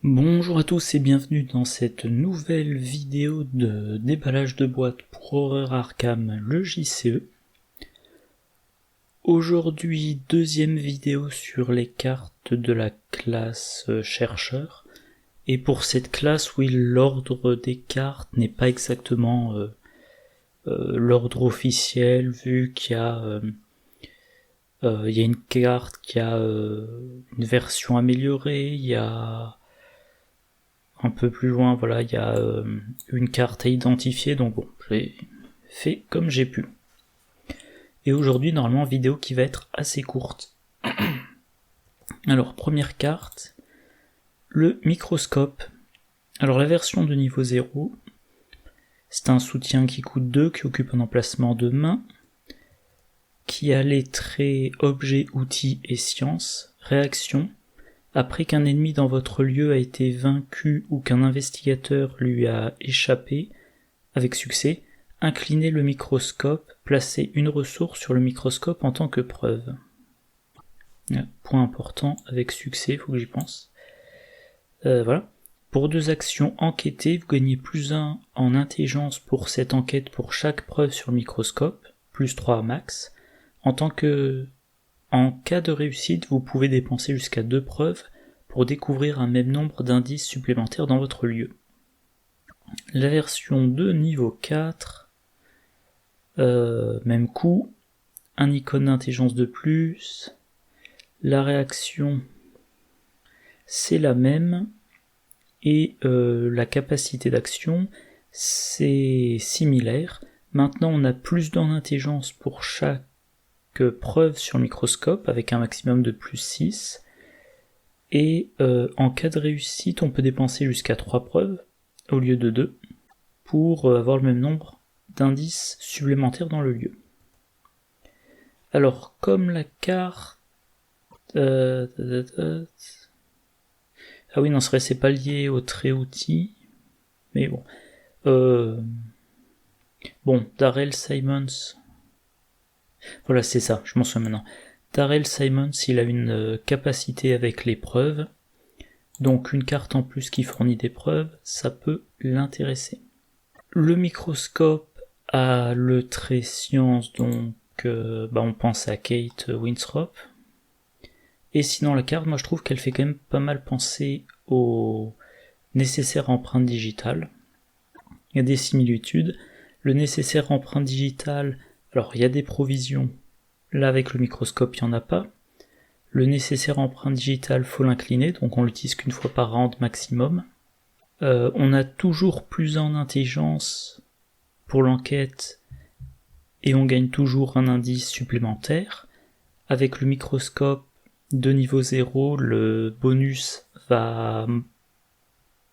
Bonjour à tous et bienvenue dans cette nouvelle vidéo de déballage de boîtes pour Horror Arkham, le JCE. Aujourd'hui, deuxième vidéo sur les cartes de la classe chercheur. Et pour cette classe, oui, l'ordre des cartes n'est pas exactement l'ordre officiel, vu qu'il y a une carte qui a une version améliorée, il y a un peu plus loin, voilà, il y a une carte à identifier, donc bon, j'ai fait comme j'ai pu. Et aujourd'hui, normalement, vidéo qui va être assez courte. Alors, première carte, le microscope. Alors, la version de niveau 0, c'est un soutien qui coûte 2, qui occupe un emplacement de main, qui a les traits objet, outil et science, réaction. Après qu'un ennemi dans votre lieu a été vaincu ou qu'un investigateur lui a échappé, avec succès, inclinez le microscope, placez une ressource sur le microscope en tant que preuve. Point important, avec succès, faut que j'y pense. Voilà. Pour 2 actions enquêtées, vous gagnez plus 1 en intelligence pour cette enquête pour chaque preuve sur le microscope, plus 3 max. En cas de réussite, vous pouvez dépenser jusqu'à 2 preuves pour découvrir un même nombre d'indices supplémentaires dans votre lieu. La version 2 niveau 4, même coup, un icône d'intelligence de plus, la réaction c'est la même, et la capacité d'action c'est similaire. Maintenant on a plus d'intelligence pour chaque preuve sur le microscope avec un maximum de plus 6, et en cas de réussite on peut dépenser jusqu'à 3 preuves au lieu de 2 pour avoir le même nombre d'indices supplémentaires dans le lieu. Alors comme la carte ah oui non c'est pas lié au trait outil, mais bon Darrell Simons, voilà, c'est ça, je m'en souviens maintenant. Darrell Simons, il a une capacité avec les preuves, donc une carte en plus qui fournit des preuves, ça peut l'intéresser. Le microscope a le trait science, donc on pense à Kate Winthrop. Et sinon la carte, moi je trouve qu'elle fait quand même pas mal penser au nécessaire empreinte digitale. Il y a des similitudes. Le nécessaire empreinte digitale, alors il y a des provisions, là avec le microscope il n'y en a pas. Le nécessaire empreinte digitale, faut l'incliner, donc on l'utilise qu'une fois par round maximum. On a toujours plus en intelligence pour l'enquête, et on gagne toujours un indice supplémentaire. Avec le microscope de niveau 0, le bonus va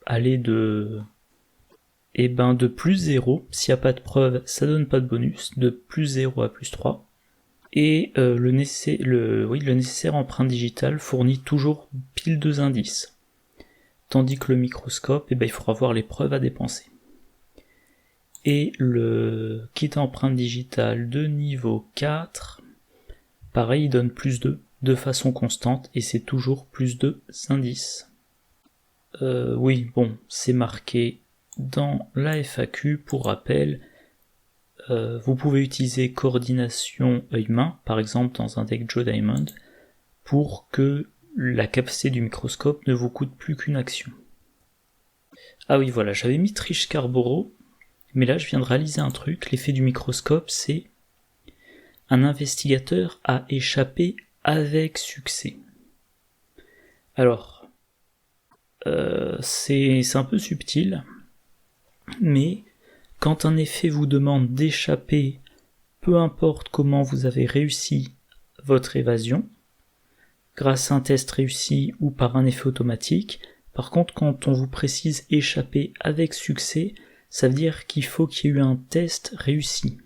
aller de plus 0, s'il n'y a pas de preuve, ça donne pas de bonus, de plus 0 à plus 3. Et le nécessaire empreinte digitale fournit toujours pile 2 indices. Tandis que le microscope, il faudra voir les preuves à dépenser. Et le kit empreinte digitale de niveau 4, pareil, il donne plus 2 de façon constante, et c'est toujours plus 2 indices. C'est marqué dans la FAQ, pour rappel, vous pouvez utiliser coordination œil-main, par exemple dans un deck Joe Diamond, pour que la capacité du microscope ne vous coûte plus qu'une action. Ah oui, voilà, j'avais mis Trish Scarborough, mais là je viens de réaliser un truc. L'effet du microscope, c'est un investigateur a échappé avec succès. Alors, c'est un peu subtil, mais quand un effet vous demande d'échapper, peu importe comment vous avez réussi votre évasion, grâce à un test réussi ou par un effet automatique, par contre quand on vous précise échapper avec succès, ça veut dire qu'il faut qu'il y ait eu un test réussi.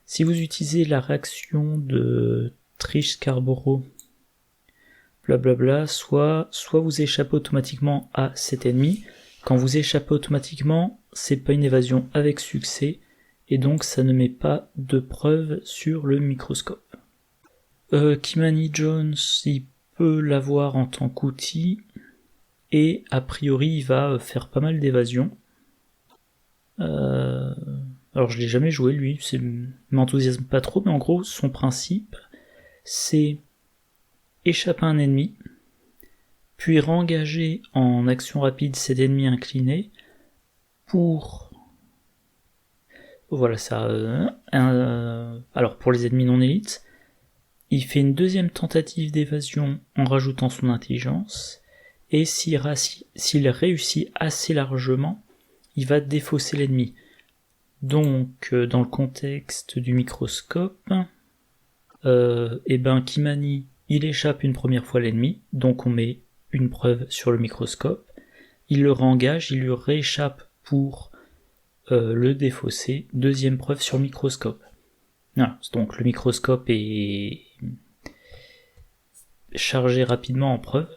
Si vous utilisez la réaction de Trish Scarborough, blablabla, soit vous échappez automatiquement à cet ennemi. Quand vous échappez automatiquement, c'est pas une évasion avec succès, et donc ça ne met pas de preuve sur le microscope. Kimani Jones, il peut l'avoir en tant qu'outil, et a priori il va faire pas mal d'évasions. Alors je l'ai jamais joué lui, ça m'enthousiasme pas trop, mais en gros son principe c'est échapper à un ennemi, puis rengager en action rapide cet ennemi incliné pour... Voilà ça. Alors pour les ennemis non élites, il fait une deuxième tentative d'évasion en rajoutant son intelligence, et s'il réussit assez largement, il va défausser l'ennemi. Donc dans le contexte du microscope, Kimani il échappe une première fois à l'ennemi, donc on met une preuve sur le microscope, il le réengage, il lui rééchappe pour le défausser, deuxième preuve sur le microscope. Voilà, donc le microscope est chargé rapidement en preuve,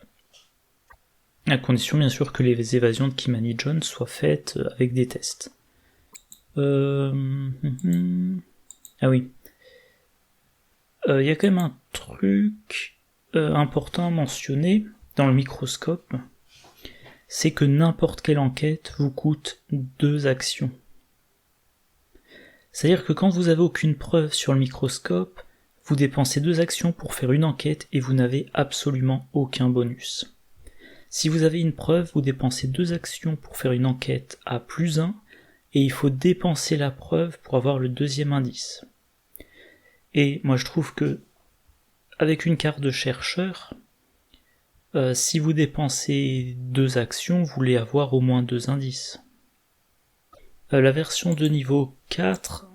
à condition bien sûr que les évasions de Kimani John soient faites avec des tests. Ah oui. Il y a quand même un truc important à mentionner dans le microscope, c'est que n'importe quelle enquête vous coûte 2 actions. C'est-à-dire que quand vous avez aucune preuve sur le microscope, vous dépensez 2 actions pour faire une enquête et vous n'avez absolument aucun bonus. Si vous avez une preuve, vous dépensez 2 actions pour faire une enquête à +1, et il faut dépenser la preuve pour avoir le deuxième indice. Et moi je trouve que, avec une carte de chercheur, si vous dépensez 2 actions, vous voulez avoir au moins 2 indices. La version de niveau 4...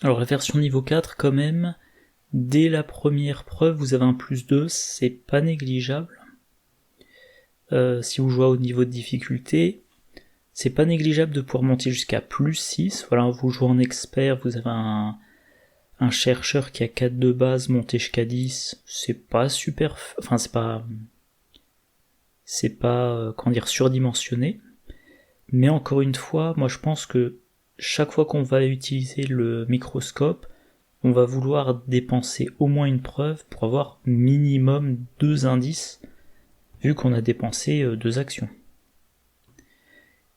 Alors la version niveau 4 quand même, dès la première preuve vous avez un +2, c'est pas négligeable. Si vous jouez au niveau de difficulté, c'est pas négligeable de pouvoir monter jusqu'à +6. Voilà, vous jouez en expert, vous avez un chercheur qui a 4 de base, monter jusqu'à 10, c'est pas super... Enfin c'est pas comment dire, surdimensionné. Mais encore une fois, moi je pense que chaque fois qu'on va utiliser le microscope, on va vouloir dépenser au moins une preuve pour avoir minimum 2 indices, vu qu'on a dépensé 2 actions.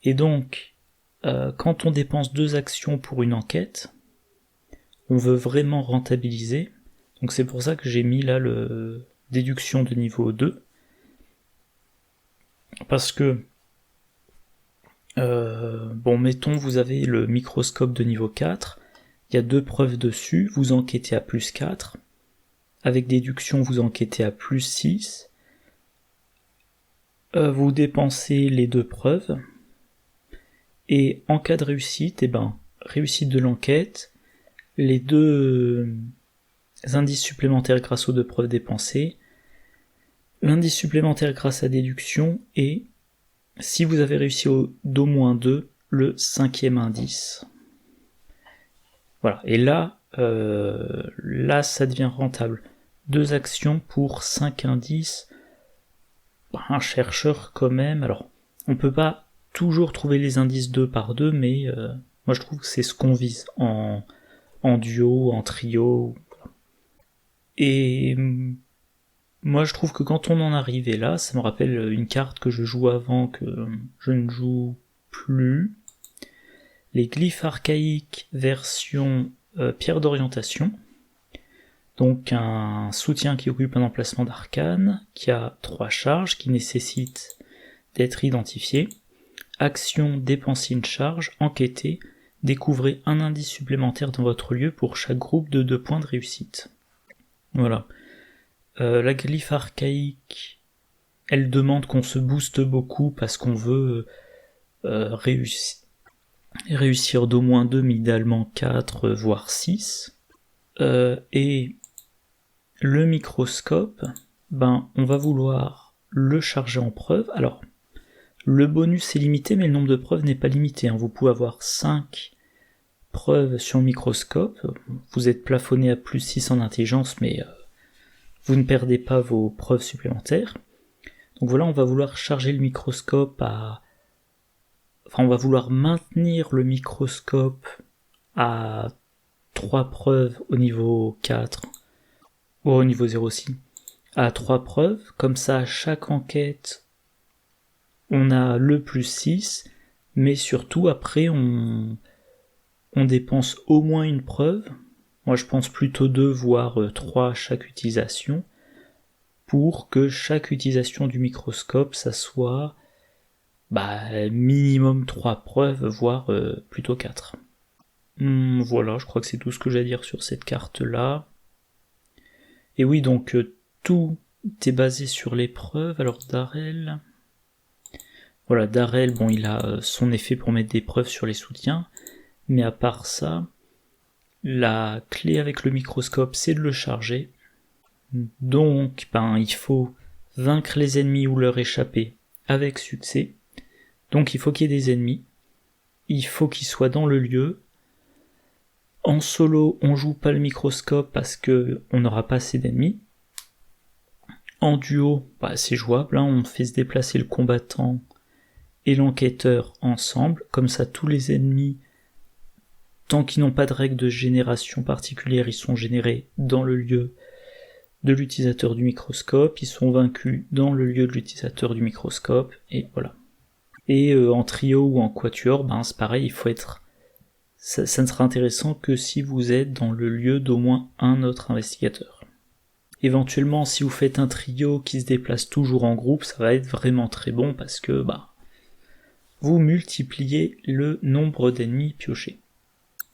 Et donc, quand on dépense 2 actions pour une enquête, on veut vraiment rentabiliser, donc c'est pour ça que j'ai mis là le déduction de niveau 2, parce que mettons vous avez le microscope de niveau 4, il y a 2 preuves dessus, vous enquêtez à +4, avec déduction vous enquêtez à +6, vous dépensez les 2 preuves, et en cas de réussite, réussite de l'enquête, les 2 indices supplémentaires grâce aux 2 preuves dépensées, l'indice supplémentaire grâce à déduction, et si vous avez réussi d'au moins 2, le 5e indice. Voilà, et là ça devient rentable. 2 actions pour 5 indices. Un chercheur quand même, alors on peut pas toujours trouver les indices 2 par 2, mais moi je trouve que c'est ce qu'on vise en duo, en trio. Et moi je trouve que quand on en arrivait là, ça me rappelle une carte que je joue avant que je ne joue plus. Les glyphes archaïques version pierre d'orientation. Donc un soutien qui occupe un emplacement d'arcane, qui a 3 charges, qui nécessite d'être identifié. Action, dépenser une charge, enquêter, découvrez un indice supplémentaire dans votre lieu pour chaque groupe de 2 points de réussite. Voilà. La glyphe archaïque, elle demande qu'on se booste beaucoup parce qu'on veut réussir d'au moins 2, mais idéalement 4, voire 6. Et le microscope, on va vouloir le charger en preuve. Alors, le bonus est limité, mais le nombre de preuves n'est pas limité. Vous pouvez avoir 5 preuves sur le microscope. Vous êtes plafonné à +6 en intelligence, mais vous ne perdez pas vos preuves supplémentaires. Donc voilà, on va vouloir charger le microscope on va vouloir maintenir le microscope à 3 preuves au niveau 4, ou au niveau 0 aussi, à 3 preuves, comme ça à chaque enquête, on a le plus 6, mais surtout après on dépense au moins une preuve. Moi je pense plutôt 2 voire 3 à chaque utilisation, pour que chaque utilisation du microscope ça soit minimum 3 preuves, voire plutôt 4. Voilà, je crois que c'est tout ce que j'ai à dire sur cette carte-là. Et oui, donc tout est basé sur les preuves. Alors Darrell... Voilà, Darrell, bon, il a son effet pour mettre des preuves sur les soutiens, mais à part ça, la clé avec le microscope, c'est de le charger. Donc, il faut vaincre les ennemis ou leur échapper avec succès. Donc il faut qu'il y ait des ennemis, il faut qu'ils soient dans le lieu. En solo, on joue pas le microscope parce que on n'aura pas assez d'ennemis. En duo, c'est jouable, on fait se déplacer le combattant et l'enquêteur ensemble, comme ça tous les ennemis, tant qu'ils n'ont pas de règle de génération particulière, ils sont générés dans le lieu de l'utilisateur du microscope, ils sont vaincus dans le lieu de l'utilisateur du microscope, et voilà. Et en trio ou en quatuor, c'est pareil, il faut être... Ça ne sera intéressant que si vous êtes dans le lieu d'au moins un autre investigateur. Éventuellement, si vous faites un trio qui se déplace toujours en groupe, ça va être vraiment très bon parce que vous multipliez le nombre d'ennemis piochés.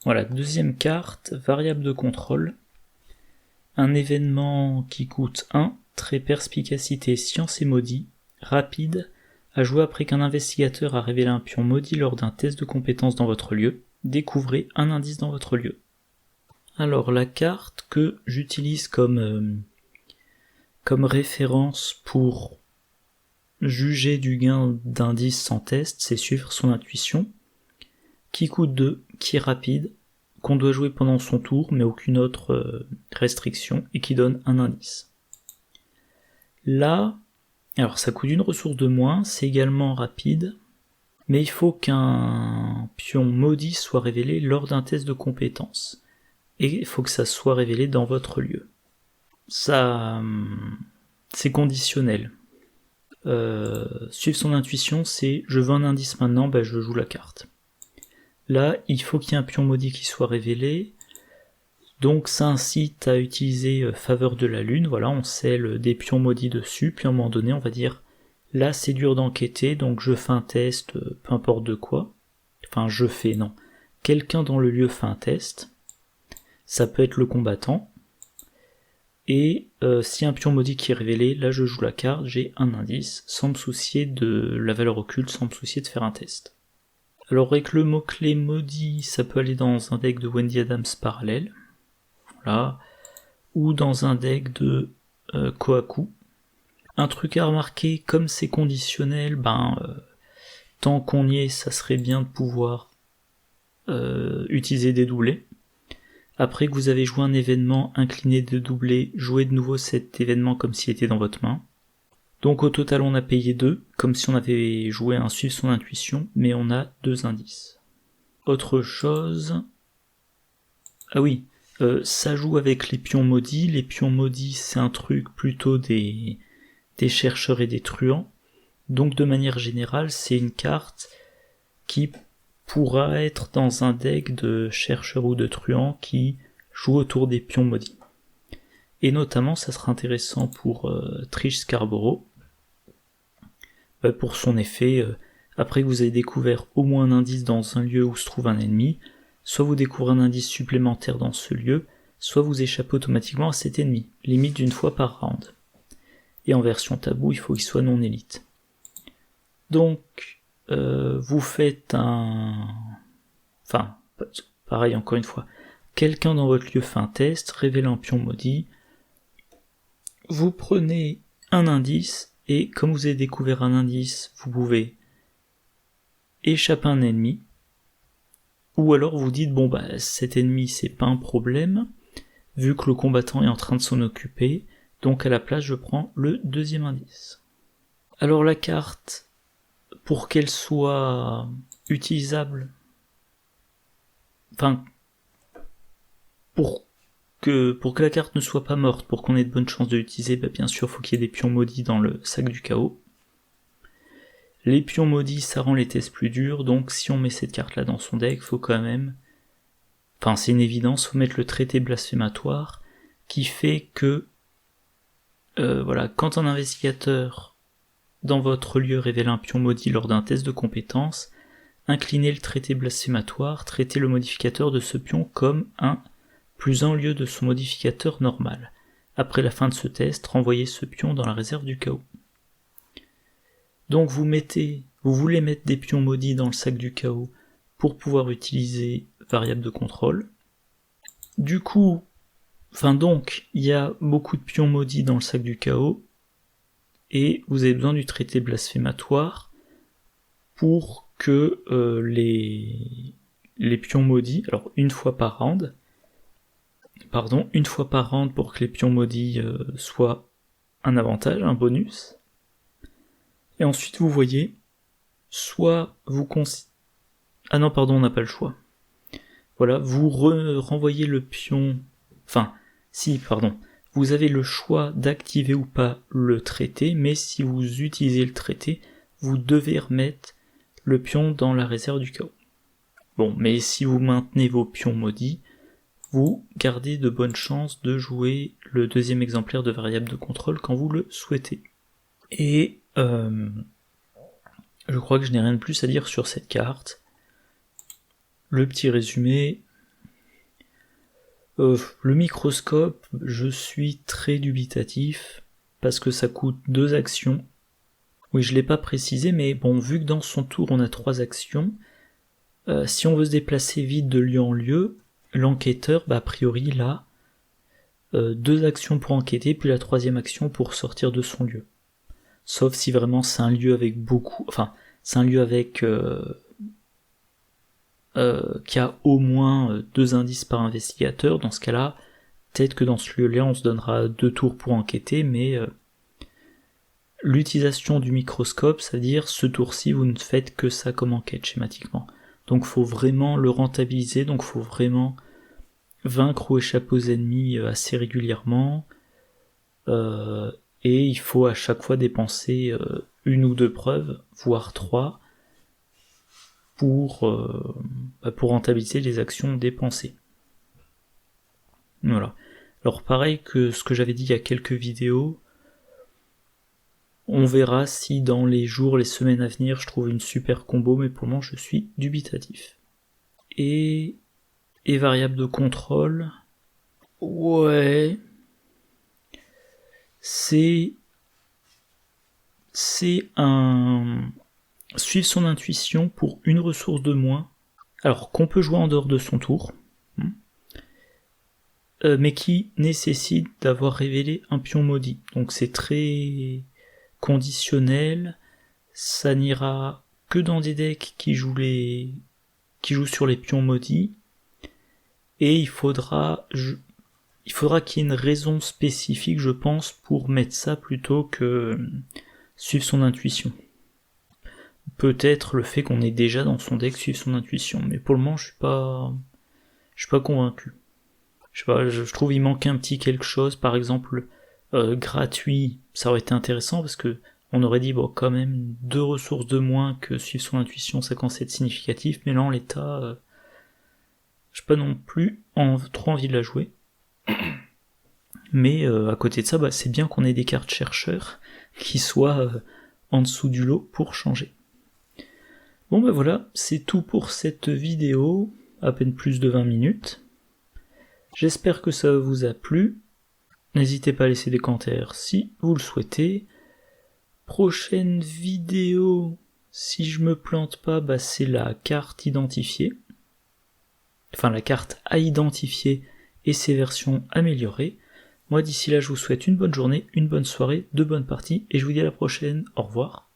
Voilà, deuxième carte, variable de contrôle. Un événement qui coûte 1, trait perspicacité science et maudit, rapide, à jouer après qu'un investigateur a révélé un pion maudit lors d'un test de compétence dans votre lieu. Découvrez un indice dans votre lieu. Alors la carte que j'utilise comme référence pour juger du gain d'indice sans test, c'est suivre son intuition, qui coûte 2, qui est rapide, qu'on doit jouer pendant son tour, mais aucune autre restriction, et qui donne un indice. Là, alors ça coûte une ressource de moins, c'est également rapide, mais il faut qu'un pion maudit soit révélé lors d'un test de compétence. Et il faut que ça soit révélé dans votre lieu. Ça, c'est conditionnel. Suivre son intuition, c'est je veux un indice maintenant, je joue la carte. Là, il faut qu'il y ait un pion maudit qui soit révélé. Donc ça incite à utiliser faveur de la lune, voilà, on scelle des pions maudits dessus, puis à un moment donné, on va dire là c'est dur d'enquêter, donc je fais un test, peu importe de quoi. Quelqu'un dans le lieu fait un test. Ça peut être le combattant. Et si un pion maudit qui est révélé, là je joue la carte, j'ai un indice, sans me soucier de la valeur occulte, sans me soucier de faire un test. Alors avec le mot-clé maudit, ça peut aller dans un deck de Wendy Adams parallèle, voilà, ou dans un deck de Kohaku. Un truc à remarquer, comme c'est conditionnel, tant qu'on y est, ça serait bien de pouvoir utiliser des doublés. Après que vous avez joué un événement, incliné de doubler, jouez de nouveau cet événement comme s'il était dans votre main. Donc au total on a payé 2, comme si on avait joué un suivre son intuition, mais on a 2 indices. Autre chose... Ah oui, ça joue avec les pions maudits. Les pions maudits c'est un truc plutôt des chercheurs et des truands. Donc de manière générale c'est une carte qui pourra être dans un deck de chercheurs ou de truands qui joue autour des pions maudits. Et notamment, ça sera intéressant pour Trish Scarborough, pour son effet, après que vous avez découvert au moins un indice dans un lieu où se trouve un ennemi, soit vous découvrez un indice supplémentaire dans ce lieu, soit vous échappez automatiquement à cet ennemi, limite d'une fois par round. Et en version tabou, il faut qu'il soit non élite. Donc, vous faites pareil encore une fois, quelqu'un dans votre lieu fait un test, révèle un pion maudit, vous prenez un indice, et comme vous avez découvert un indice, vous pouvez échapper à un ennemi, ou alors vous dites, cet ennemi c'est pas un problème, vu que le combattant est en train de s'en occuper, donc à la place je prends le deuxième indice. Alors la carte, pour qu'elle soit utilisable, pour que la carte ne soit pas morte, pour qu'on ait de bonnes chances de l'utiliser, bien sûr faut qu'il y ait des pions maudits dans le sac du chaos. Les pions maudits, ça rend les tests plus durs, donc si on met cette carte-là dans son deck, faut quand même... Enfin, c'est une évidence, faut mettre le traité blasphématoire, qui fait que, voilà, quand un investigateur dans votre lieu révèle un pion maudit lors d'un test de compétence, inclinez le traité blasphématoire, traitez le modificateur de ce pion comme un +1 au lieu de son modificateur normal. Après la fin de ce test, renvoyez ce pion dans la réserve du chaos. Donc vous voulez mettre des pions maudits dans le sac du chaos pour pouvoir utiliser variable de contrôle. Du coup, donc, il y a beaucoup de pions maudits dans le sac du chaos, et vous avez besoin du traité blasphématoire pour que les pions maudits, alors une fois par round pour que les pions maudits soient un avantage, un bonus. Et ensuite vous voyez, soit vous on n'a pas le choix. Voilà, vous renvoyez le pion... vous avez le choix d'activer ou pas le traité, mais si vous utilisez le traité, vous devez remettre le pion dans la réserve du chaos. Bon, mais si vous maintenez vos pions maudits, vous gardez de bonnes chances de jouer le deuxième exemplaire de variable de contrôle quand vous le souhaitez. Et je crois que je n'ai rien de plus à dire sur cette carte. Le petit résumé... le microscope, je suis très dubitatif, parce que ça coûte 2 actions. Oui, je l'ai pas précisé, mais bon, vu que dans son tour on a 3 actions, si on veut se déplacer vite de lieu en lieu, l'enquêteur, a priori là, 2 actions pour enquêter, puis la 3e action pour sortir de son lieu. Sauf si vraiment c'est un lieu avec c'est un lieu avec... qui a au moins 2 indices par investigateur. Dans ce cas-là, peut-être que dans ce lieu-là, on se donnera 2 tours pour enquêter, mais l'utilisation du microscope, c'est-à-dire ce tour-ci, vous ne faites que ça comme enquête schématiquement. Donc faut vraiment le rentabiliser, donc faut vraiment vaincre ou échapper aux ennemis assez régulièrement, et il faut à chaque fois dépenser 1 ou 2 preuves, voire 3, pour rentabiliser les actions dépensées. Voilà. Alors pareil que ce que j'avais dit il y a quelques vidéos, on verra si dans les jours, les semaines à venir, je trouve une super combo, mais pour le moment je suis dubitatif. Et variable de contrôle, ouais, c'est un... suivre son intuition pour une ressource de moins, alors qu'on peut jouer en dehors de son tour, mais qui nécessite d'avoir révélé un pion maudit. Donc c'est très conditionnel, ça n'ira que dans des decks qui jouent sur les pions maudits, et il faudra qu'il y ait une raison spécifique, je pense, pour mettre ça plutôt que suivre son intuition. Peut-être le fait qu'on ait déjà dans son deck suivre son intuition, mais pour le moment je suis pas convaincu. Je trouve il manque un petit quelque chose, par exemple gratuit, ça aurait été intéressant parce que on aurait dit quand même 2 ressources de moins que suivre son intuition, ça commence à être significatif, mais là en l'état, j'ai pas non plus trop envie de la jouer. Mais à côté de ça, c'est bien qu'on ait des cartes chercheurs qui soient en dessous du lot pour changer. Bon voilà, c'est tout pour cette vidéo, à peine plus de 20 minutes. J'espère que ça vous a plu. N'hésitez pas à laisser des commentaires si vous le souhaitez. Prochaine vidéo, si je me plante pas, c'est la carte identifiée. Enfin la carte à identifier et ses versions améliorées. Moi d'ici là je vous souhaite une bonne journée, une bonne soirée, de bonnes parties, et je vous dis à la prochaine, au revoir.